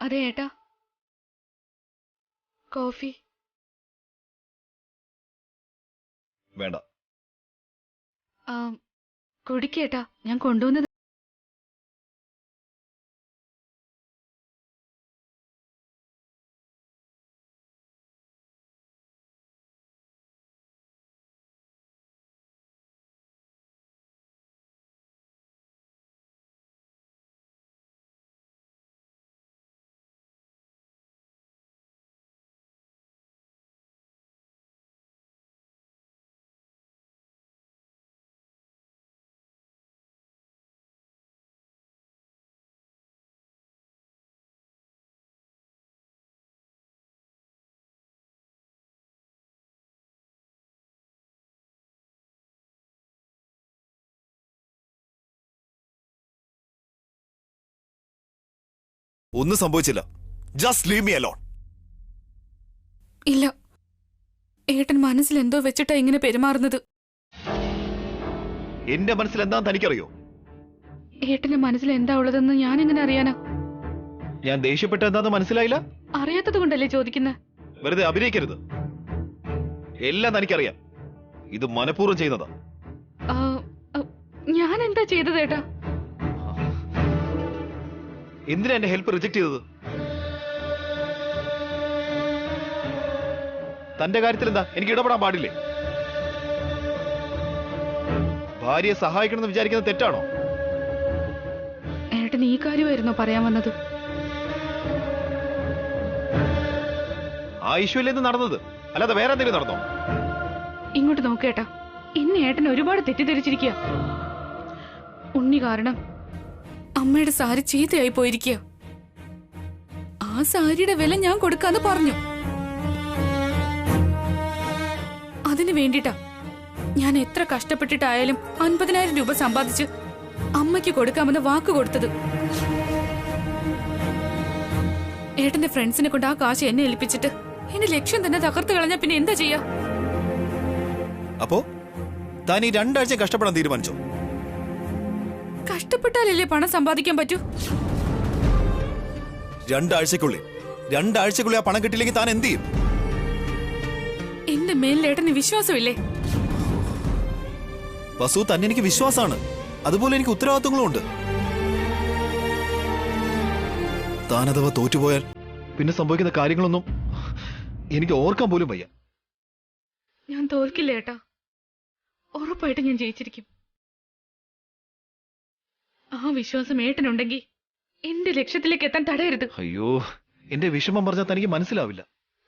അതെ ഏട്ടാ, കോഫി വേണ്ട. കുടിക്കേട്ടാ, ഞാൻ കൊണ്ടുവന്നത്. ഒന്നും സംഭവിച്ചില്ല. Just leave me alone. ഇല്ല, ഏട്ടൻ മനസ്സിൽ എന്തോ വെച്ചിട്ടാ ഇങ്ങനെ പെരുമാറുന്നത്. എന്റെ മനസ്സിൽ എന്താന്ന് തനിക്കറിയോ? ഏട്ടന്റെ മനസ്സിൽ എന്താ ഉള്ളതെന്ന് ഞാൻ എങ്ങനെ അറിയാനാ? ഞാൻ ദേഷ്യപ്പെട്ട എന്താന്ന് മനസ്സിലായില്ല? അറിയാത്തത് കൊണ്ടല്ലേ ചോദിക്കുന്നത്? വെറുതെ അഭിനയിക്കരുത്. എല്ലാം തനിക്കറിയാം. ഇത് മനഃപൂർവ്വം ചെയ്യുന്നതാ. ഞാൻ എന്താ ചെയ്തത് ഏട്ടാ? എന്തിനാ എന്റെ ഹെൽപ്പ് റിജക്ട് ചെയ്തത്? തന്റെ കാര്യത്തിൽ എന്താ എനിക്ക് ഇടപെടാൻ പാടില്ലേ? ഭാര്യയെ സഹായിക്കണമെന്ന് വിചാരിക്കുന്നത് തെറ്റാണോ? ഏട്ടൻ ഈ കാര്യമായിരുന്നോ പറയാൻ വന്നത്? ആ ഇഷ്യൂല്ലെന്ന് നടന്നത്, അല്ലാതെ വേറെ എന്തെങ്കിലും നടന്നോ? ഇങ്ങോട്ട് നോക്കേട്ടാ, ഇന്ന് ഏട്ടൻ ഒരുപാട് തെറ്റിദ്ധരിച്ചിരിക്കുക. ഉണ്ണി കാരണം അമ്മയുടെ സാരി ചീത്തയായി പോയിരിക്കുക. ആ സാരിയുടെ വില ഞാൻ കൊടുക്കാന്ന് പറഞ്ഞു. അതിനു വേണ്ടിട്ടാ ഞാൻ എത്ര കഷ്ടപ്പെട്ടിട്ടായാലും 50,000 രൂപ സമ്പാദിച്ച് അമ്മയ്ക്ക് കൊടുക്കാമെന്ന് വാക്ക് കൊടുത്തത്. ഏട്ടന്റെ ഫ്രണ്ട്സിനെ കൊണ്ട് ആ കാശ് എന്നെ ഏൽപ്പിച്ചിട്ട് എന്റെ ലക്ഷ്യം തന്നെ തകർത്ത് കളഞ്ഞാ പിന്നെ എന്താ ചെയ്യാ? അപ്പോ താൻ ഈ 2 ആഴ്ച കഷ്ടപ്പെടാൻ തീരുമാനിച്ചോ? കഷ്ടപ്പെട്ടാലല്ലേ പണം സമ്പാദിക്കാൻ പറ്റൂ? 2 ആഴ്ചക്കുള്ളിൽ ആ പണം കിട്ടിയില്ലെങ്കിൽ താൻ എന്ത് ചെയ്യും? എന്റെ മേലിലേട്ടന് വിശ്വാസമില്ലേ? വസു, തന്നെ എനിക്ക് വിശ്വാസമാണ്. അതുപോലെ എനിക്ക് ഉത്തരവാദിത്വങ്ങളും ഉണ്ട്. താനഥവാ തോറ്റുപോയാൽ പിന്നെ സംഭവിക്കുന്ന കാര്യങ്ങളൊന്നും എനിക്ക് ഓർക്കാൻ പോലും വയ്യ. ഞാൻ തോൽക്കില്ല ഏട്ടാ, ഉറപ്പായിട്ട് ഞാൻ ജയിച്ചിരിക്കും. ആ വിശ്വാസം ഏട്ടനുണ്ടെങ്കിൽ എന്റെ ലക്ഷ്യത്തിലേക്ക് എത്താൻ തടയരുത്. അയ്യോ, എന്റെ വിഷമം പറഞ്ഞാൽ തനിക്ക് മനസ്സിലാവില്ല.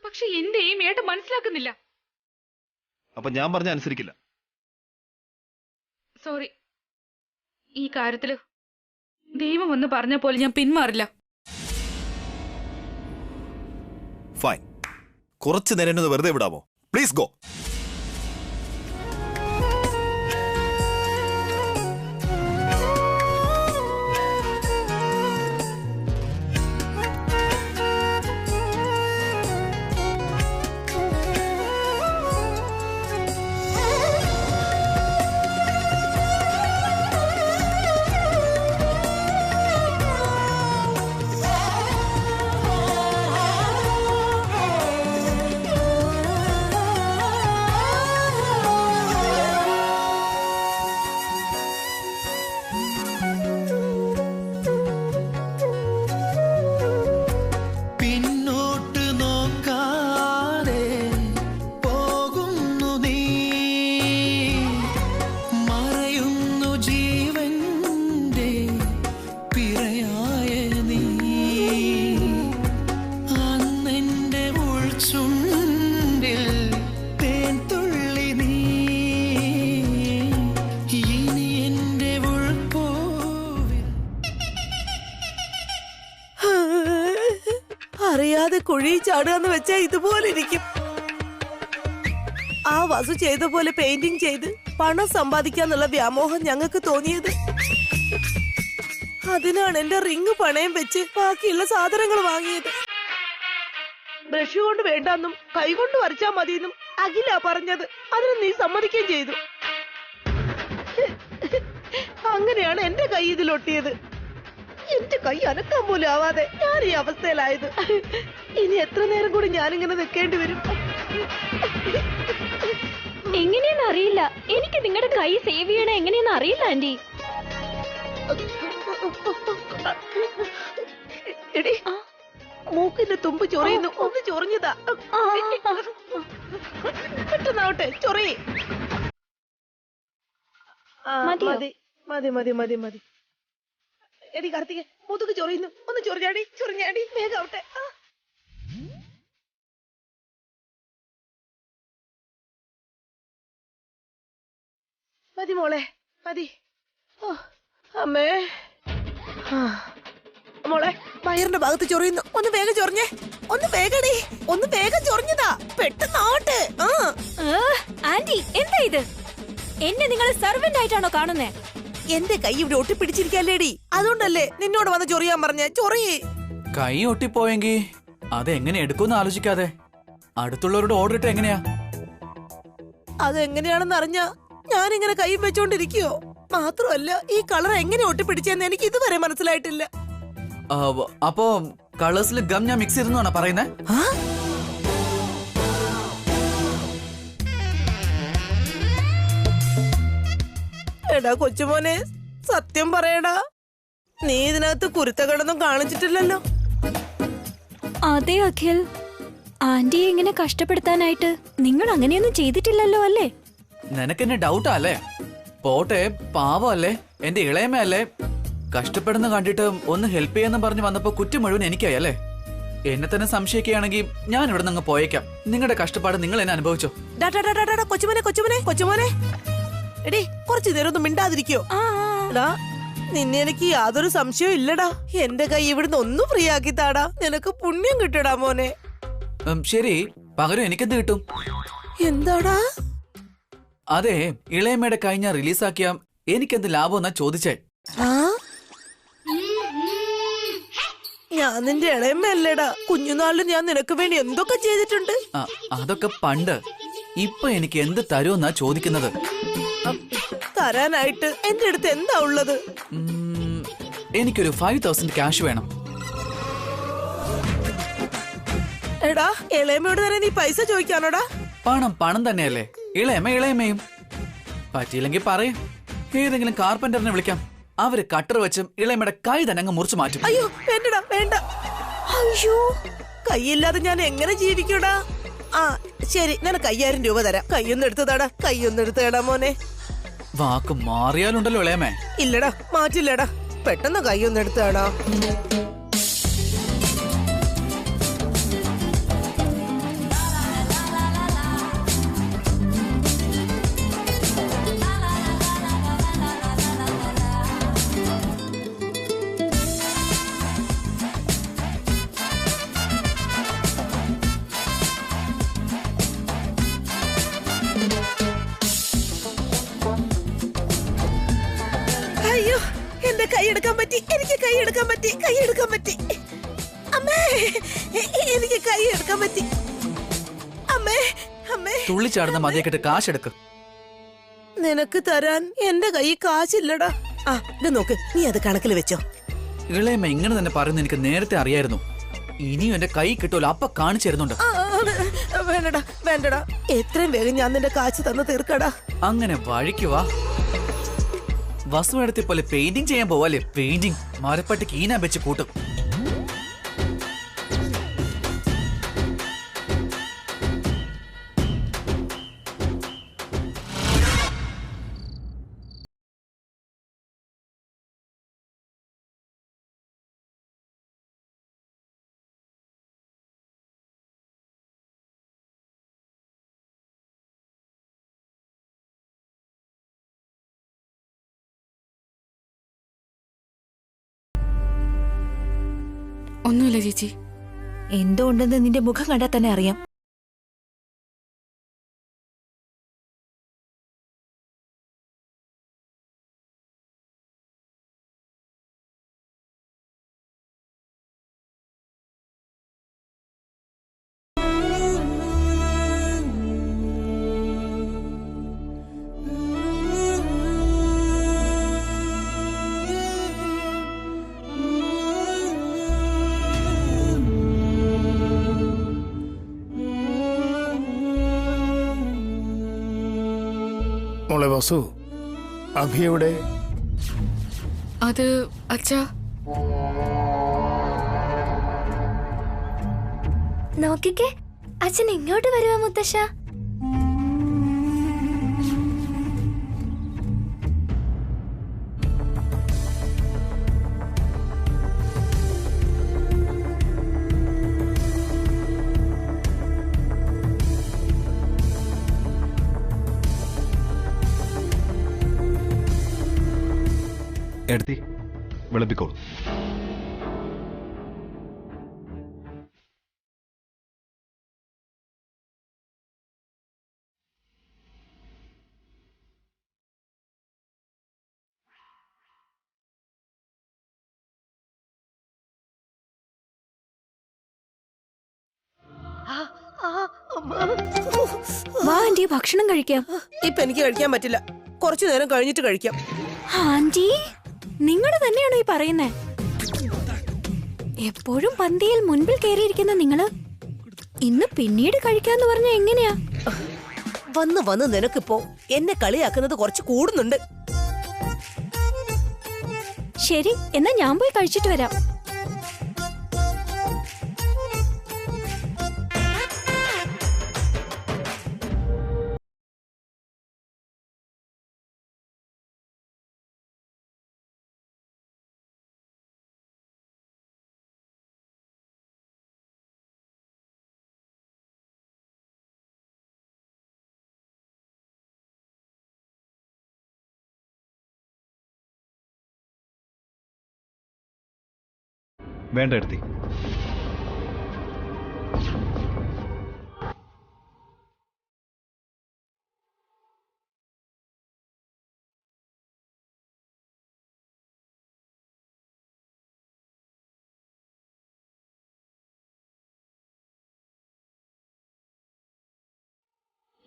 പക്ഷെ എന്റെ എയിം ഏട്ടൻ മനസ്സിലാക്കുന്നില്ല. അപ്പൊ ഞാൻ പറഞ്ഞ അനുസരിക്കില്ല. സോറി, ഈ കാര്യത്തില് ദൈവം ഒന്ന് പറഞ്ഞ പോലെ ഞാൻ പിന്മാറില്ല. ഫൈൻ, കുറച്ചു നേരം എന്നെ വെറുതെ വിടാമോ? Please go. അറിയാതെ കുഴി ചാടുകയെന്ന് വെച്ചാൽ ഇതുപോലെ ഇരിക്കും. ആ വസു ചെയ്ത പോലെ പെയിന്റിംഗ് ചെയ്ത് പണം സമ്പാദിക്കാന്നുള്ള വ്യാമോഹം ഞങ്ങൾക്ക് തോന്നിയത്. അതിനാണ് എന്റെ റിങ് പണയം വെച്ച് ബാക്കിയുള്ള സാധനങ്ങൾ വാങ്ങിയത്. ബ്രഷ് കൊണ്ട് വേണ്ടെന്നും കൈകൊണ്ട് വരച്ചാ മതിയെന്നും അഖില പറഞ്ഞത്. അതിന് നീ സമ്മതിക്കുകയും ചെയ്തു. അങ്ങനെയാണ് എന്റെ കൈ ഇതിലൊട്ടിയത്. എന്റെ കൈ അനക്കാൻ പോലും ആവാതെ ഞാൻ ഈ അവസ്ഥയിലായത്. ഇനി എത്ര നേരം കൂടി ഞാനിങ്ങനെ നിൽക്കേണ്ടി വരും? എങ്ങനെയെന്ന് അറിയില്ല. എനിക്ക് നിങ്ങളുടെ കൈ സേവ് ചെയ്യണ എങ്ങനെയെന്ന് അറിയില്ല ആന്റി. എടി, മൂക്കിന്റെ തുമ്പ് ചൊറിയുന്നു. ഒന്ന് ചൊറിഞ്ഞതാ. പെട്ടെന്നാവട്ടെ, ചൊറി. മതിയോ? മതി മതി മതി മതി മതി. എടി കാർത്തിക, മുതുക് ചൊറിയുന്നു. ഒന്ന് ചൊറിഞ്ഞാടി, ചൊറിഞ്ഞാടി, വേഗാവട്ടെ. മതി മോളെ, മതി. ഓ, അമ്മേ. മോളെ, വയറിന്റെ ഭാഗത്ത് ചൊറിയുന്നു. ഒന്ന് വേഗം ചൊറിഞ്ഞേ. ഒന്ന് വേഗടി, ഒന്ന് വേഗം ചൊറിഞ്ഞതാ. പെട്ടെന്നാവട്ടെ. ആന്റി, എന്താ ഇത്? എന്നെ നിങ്ങൾ സെർവന്റ് ആയിട്ടാണോ കാണുന്നേ? എന്റെ കൈ ഇവിടെ ഒട്ടിപ്പിടിച്ചിരിക്കല്ലേടി, അതുകൊണ്ടല്ലേ നിന്നോട് വന്ന് ചൊറിയാൻ പറഞ്ഞേ. ചൊറി. കൈ ഒട്ടിപ്പോയെങ്കി അതെങ്ങനെ എടുക്കുമെന്ന് ആലോചിക്കാതെ അടുത്തുള്ളവരോട് ഓർഡർ ഇട്ട് എങ്ങനെയാ? അതെങ്ങനെയാണെന്ന് അറിഞ്ഞ ഞാനിങ്ങനെ കൈ വെച്ചോണ്ടിരിക്കയോ? മാത്രമല്ല, ഈ കളർ എങ്ങനെ ഒട്ടിപ്പിടിച്ചെന്ന് എനിക്ക് ഇതുവരെ മനസ്സിലായിട്ടില്ല. അപ്പോ കളേഴ്സിൽ ഗം ഞാൻ മിക്സ് ചെയ്തെന്നാണോ പറയുന്നേ? എടാ കൊച്ചുമോനെ, സത്യം പറയടാ, നീ ഇതിനകത്ത് കുരുത്തകേടൊന്നും കാണിച്ചിട്ടില്ലല്ലോ. അതെ അഖിൽ, ആന്റിയെ ഇങ്ങനെ കഷ്ടപ്പെടുത്താനായിട്ട് നിങ്ങൾ അങ്ങനെയൊന്നും ചെയ്തിട്ടില്ലല്ലോ അല്ലേ? നിനക്കെന്നെ ഡൗട്ടാ അല്ലേ? പോട്ടെ, പാവല്ലേ, എന്റെ ഇളയമല്ലേ, കഷ്ടപ്പെടുന്ന കണ്ടിട്ട് ഒന്ന് ഹെൽപ്പ് ചെയ്യാന്ന് പറഞ്ഞു വന്നപ്പോ കുറ്റം മുഴുവൻ എനിക്കായി അല്ലേ? എന്നെ തന്നെ സംശയിക്കുകയാണെങ്കിൽ ഞാൻ ഇവിടെ നിന്ന് പോയേക്കാം. നിങ്ങളുടെ കഷ്ടപ്പാട് നിങ്ങൾ എന്നെ അനുഭവിച്ചോ. കൊച്ചുമോനെ, കൊച്ചുമോനെ, കൊച്ചുമോനെ, എടി കുറച്ചു നേരം ഒന്നും മിണ്ടാതിരിക്കോ? നിന്നെ എനിക്ക് യാതൊരു സംശയവും ഇല്ലടാ. എന്റെ കൈ ഇവിടുന്ന് ഒന്നും ഫ്രീ ആക്കി താടാ. നിനക്ക് പുണ്യം കിട്ടടാ മോനെ. ശരി, പകരം എനിക്കെന്ത് കിട്ടും? എന്താടാ? അതെ, ഇളയമ്മയുടെ കൈ ഞാൻ റിലീസാക്കിയാ എനിക്കെന്ത് ലാഭം എന്നാ ചോദിച്ചേ. ഞാൻ നിന്റെ ഇളയമ്മയല്ലേടാ. കുഞ്ഞുനാളിൽ ഞാൻ നിനക്ക് വേണ്ടി എന്തൊക്കെ ചെയ്തിട്ടുണ്ട്. അതൊക്കെ പണ്ട്. ഇപ്പൊ എനിക്ക് എന്ത് തരുമെന്നാ ചോദിക്കുന്നത്. തരാനായിട്ട് എന്റെ അടുത്ത് എന്താ ഉള്ളത്? എനിക്കൊരു 5000 ക്യാഷ് വേണം. എടാ, ഇളയമ്മയോട് തന്നെ നീ പൈസ ചോദിക്കാനോടാ? പണം തന്നെയല്ലേ. ഇളയമ്മയും പറ്റിയില്ലെങ്കിൽ പറയും, ഏതെങ്കിലും കാർപ്പന്ററിനെ വിളിക്കാം. അവര് കട്ടർ വെച്ചും ഇളയമ്മയുടെ കൈ തന്നെ അങ്ങ് മുറിച്ചു മാറ്റും. അയ്യോ വേണ്ടടാ, വേണ്ട. അയ്യോ, കൈയില്ലാതെ ഞാൻ എങ്ങനെ ജീവിക്കൂടാ? ശരി, നിനക്ക് 5000 രൂപ തരാം. കൈയൊന്നും എടുത്തതാടാ, കൈയൊന്നും എടുത്തേടാ മോനെ. വാക്ക് മാറിയാലുണ്ടല്ലോ ഇളയമ്മേ. ഇല്ലടാ, മാറ്റില്ലടാ. പെട്ടെന്ന് കൈയൊന്നും എടുത്താടാ. അയ്യോ, എന്റെ കൈ എടുക്കാൻ പറ്റി. എനിക്ക് കൈ എടുക്കാൻ പറ്റി. കൈ എടുക്കാൻ പറ്റി. അമ്മേ, എനിക്ക് കൈ എടുക്കാൻ പറ്റി. അമ്മേ, അമ്മേ. തുള്ളിച്ചാടുന്ന മതിയൊക്കെ കാശെടുക്ക്. നിനക്ക് തരാൻ എന്റെ കൈ കാശില്ലടാ. ഇത് നോക്ക്, നീ അത് കണക്കിൽ വെച്ചോ. ഇളയമ്മ ഇങ്ങനെ തന്നെ പറയുന്നത് എനിക്ക് നേരത്തെ അറിയായിരുന്നു. ഇനിയും എന്റെ കൈ കിട്ടുമല്ലോ, അപ്പൊ കാണിച്ചു തരുന്നുണ്ട്. വേണ്ടടാ, വേണ്ടടാ. എത്രയും വേഗം ഞാൻ നിന്റെ കാശ് തന്ന് തീർക്കടാ. അങ്ങനെ വഴിക്കുവാ. വസുവെടുത്തി പോലെ പെയിന്റിംഗ് ചെയ്യാൻ പോവാല്ലേ? പെയിന്റിംഗ് മരപ്പട്ടിക്ക് ഈനാൻ വെച്ച് കൂട്ടും. ഒന്നുമില്ല ചേച്ചി. എന്തോ ഉണ്ടെന്ന് നിന്റെ മുഖം കണ്ടാൽ തന്നെ അറിയാം. മോളെ വസു, അഭി എവിടെ? അത് അച്ഛാ, നോക്കിക്കേ, അച്ഛൻ ഇങ്ങോട്ട് വരുവാ മുത്തശ്ശ. എടുത്തി വിളമ്പിക്കോളൂ. വാ ആന്റി, ഭക്ഷണം കഴിക്കാം. ഇപ്പൊ എനിക്ക് കഴിക്കാൻ പറ്റില്ല, കുറച്ചു നേരം കഴിഞ്ഞിട്ട് കഴിക്കാം. ആന്റി, നിങ്ങൾ തന്നെയാണോ ഈ പറയുന്നേ? എപ്പോഴും പന്തിയിൽ മുൻപിൽ കയറിയിരിക്കുന്ന നിങ്ങള് ഇന്ന് പിന്നീട് കഴിക്കാന്ന് പറഞ്ഞ എങ്ങനെയാ? വന്ന് വന്ന് നിനക്കിപ്പോ എന്നെ കളിയാക്കുന്നത് കുറച്ച് കൂടുന്നുണ്ട്. ശരി, എന്നാ ഞാൻ പോയി കഴിച്ചിട്ട് വരാം. വേണ്ട എടുത്തി.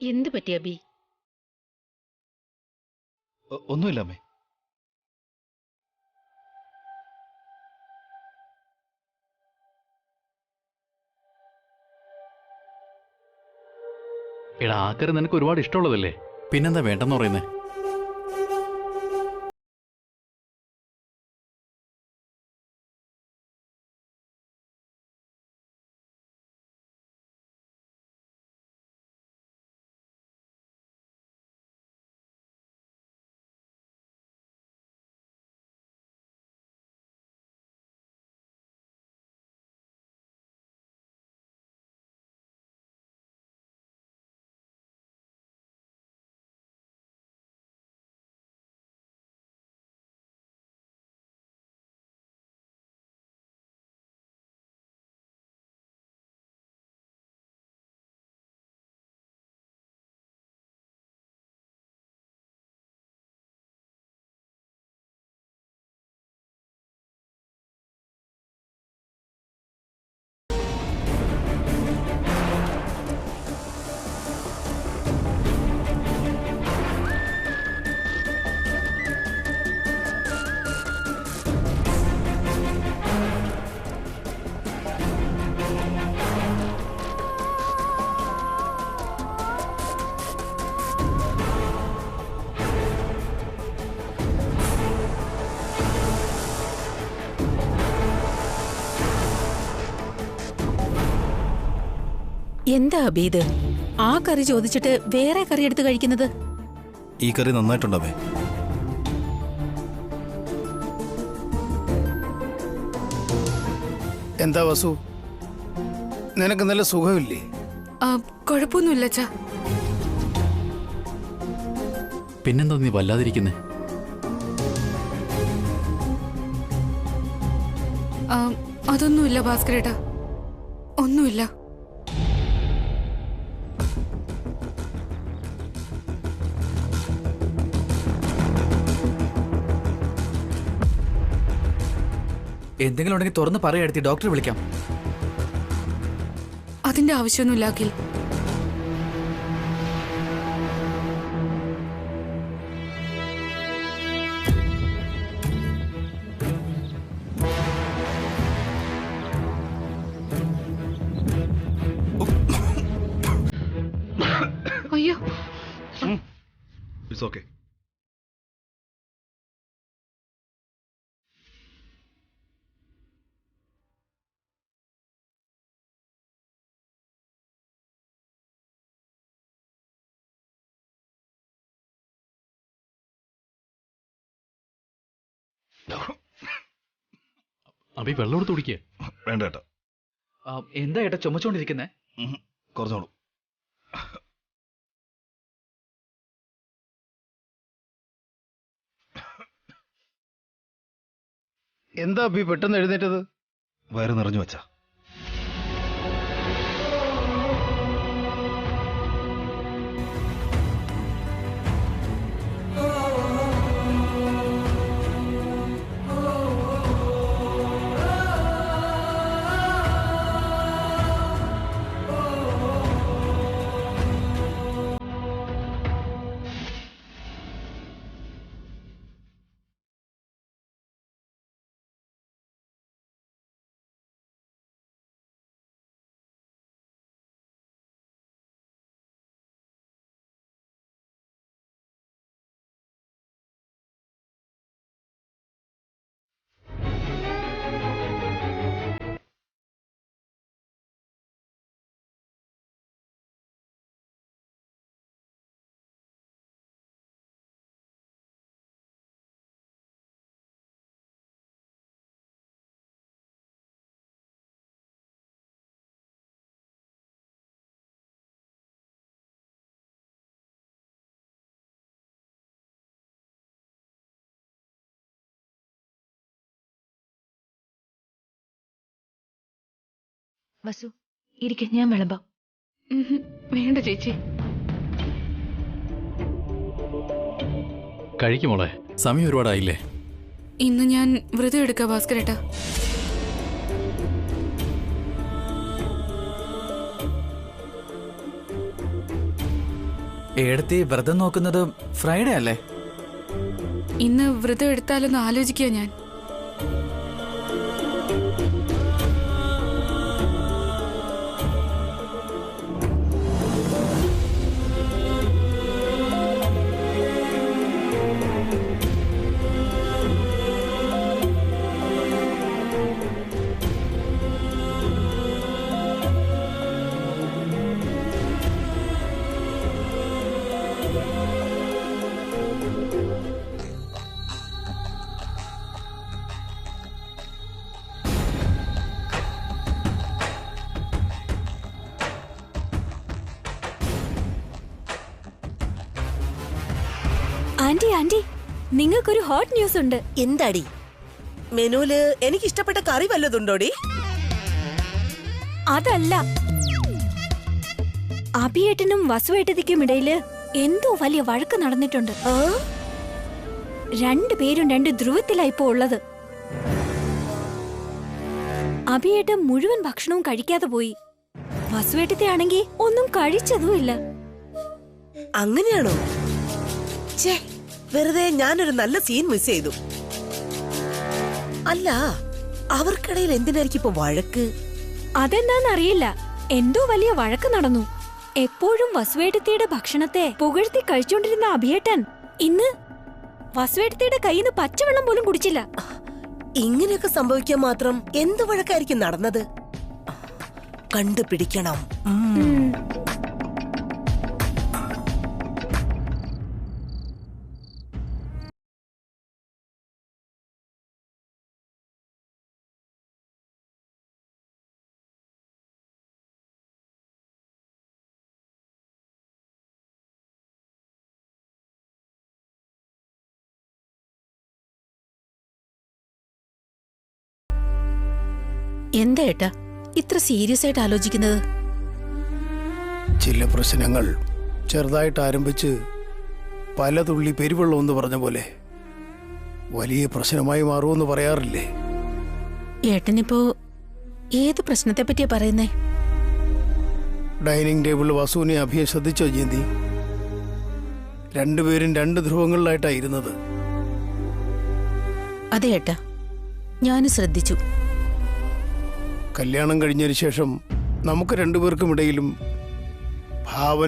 എന്ത് പറ്റി അബി? ഒന്നുമില്ല അമ്മേ. എടാ, ആ കറി നിനക്ക് ഒരുപാട് ഇഷ്ടമുള്ളതല്ലേ, പിന്നെന്താ വേണ്ടെന്ന് പറയുന്നേ? എന്താ അബീത്, ആ കറി ചോദിച്ചിട്ട് വേറെ കറി എടുത്ത് കഴിക്കുന്നത്? ഈ കറി നന്നായിട്ടുണ്ടമ്മേ. എന്താ വസു, നിനക്ക് നല്ല സുഖമില്ലേ? കുഴപ്പമൊന്നുമില്ല അച്ഛാ. പിന്നെന്താ നീ വല്ലാതിരിക്കുന്നേ? അതൊന്നുമില്ല ഭാസ്കരേട്ടാ, ഒന്നുമില്ല. എന്തെങ്കിലും ഉണ്ടെങ്കിൽ തുറന്ന് പറയാഎടുത്തി, ഡോക്ടറെ വിളിക്കാം. അതിന്റെ ആവശ്യമൊന്നുമില്ല അഖിൽ. അയ്യോ, ഇറ്റ്സ് ഓക്കെ. അഭി വെള്ളം എടുത്ത് കുടിക്കുക. വേണ്ട ഏട്ടാ. എന്താ ഏട്ടാ ചുമച്ചോണ്ടിരിക്കുന്നേ? കുറഞ്ഞോളൂ. എന്താ അഭി പെട്ടെന്ന് എഴുന്നേറ്റത്? വയറ് നിറഞ്ഞു വച്ചാ. വസു ഇരിക്കെ, ഞാൻ വിളമ്പാം. വേണ്ട ചേച്ചി. കഴിക്കുമോളെ, സമയം ഒരുപാടായില്ലേ? ഇന്ന് ഞാൻ വ്രതം എടുക്ക ഭാസ്കരേട്ടാ. ഏടത്തി വ്രതം നോക്കുന്നത് ഫ്രൈഡേ അല്ലേ? ഇന്ന് വ്രതം എടുത്താലൊന്ന് ആലോചിക്കുക ഞാൻ. ആന്റി ആന്റി, നിങ്ങൾക്കൊരു ഹോട്ട് ന്യൂസ് ഉണ്ട്. എന്താടി? മെനുവില് എനിക്ക് ഇഷ്ടപ്പെട്ട കറി വല്ലതുണ്ടോടി? അതല്ല, അഭിയേട്ടനും വസുവേട്ടതിക്കും ഇടയില് എന്തോ വലിയ വഴക്ക് നടന്നിട്ടുണ്ട്. രണ്ടുപേരും രണ്ട് ധ്രുവത്തിലായിപ്പോ ഉള്ളത്. അഭിയേട്ടൻ മുഴുവൻ ഭക്ഷണവും കഴിക്കാതെ പോയി. വസുവേട്ടത്തെ ആണെങ്കി ഒന്നും കഴിച്ചതുമില്ല. അങ്ങനെയാണോ? ഛേ, വെറുതെ ഞാനൊരു നല്ല സീൻ മിസ് ചെയ്തു. അല്ല, അവർക്കിടയിൽ എന്തിനായിരിക്കും ഇപ്പൊ വഴക്ക്? അതെന്താന്നറിയില്ല, എന്തോ വലിയ വഴക്ക് നടന്നു. എപ്പോഴും വസുവേട്ടത്തിയുടെ ഭക്ഷണത്തെ പുകഴ്ത്തി കഴിച്ചോണ്ടിരുന്ന അഭിയേട്ടൻ ഇന്ന് വസുവേട്ടത്തിയുടെ കയ്യിൽ നിന്ന് പച്ചവെള്ളം പോലും കുടിച്ചില്ല. ഇങ്ങനെയൊക്കെ സംഭവിക്കാൻ മാത്രം എന്ത് വഴക്കായിരിക്കും നടന്നത്? കണ്ടുപിടിക്കണം. എന്താ ഏട്ടാ ഇത്ര സീരിയസ് ആയിട്ട് ആലോചിക്കുന്നത്? ചില പ്രശ്നങ്ങൾ ചെറുതായിട്ട് ആരംഭിച്ച് പല തുള്ളി പെരുവെള്ളം എന്ന് പറഞ്ഞ പോലെ വലിയ പ്രശ്നമായി മാറുമെന്ന് പറയാറില്ലേ? ഏട്ടനിപ്പോ ഏത് പ്രശ്നത്തെ പറ്റിയാ പറയുന്നേ? ഡൈനിങ് ടേബിളിൽ വസുവിനെ അഭിയെ ശ്രദ്ധിച്ചോ ജയന്തി? രണ്ടുപേരും രണ്ട് ധ്രുവങ്ങളിലായിട്ടായിരുന്നത്. അതെ ഏട്ടാ, ഞാനും ശ്രദ്ധിച്ചു. കല്യാണം കഴിഞ്ഞതിന് ശേഷം നമുക്ക് രണ്ടുപേർക്കും ഇടയിലും ഭാവന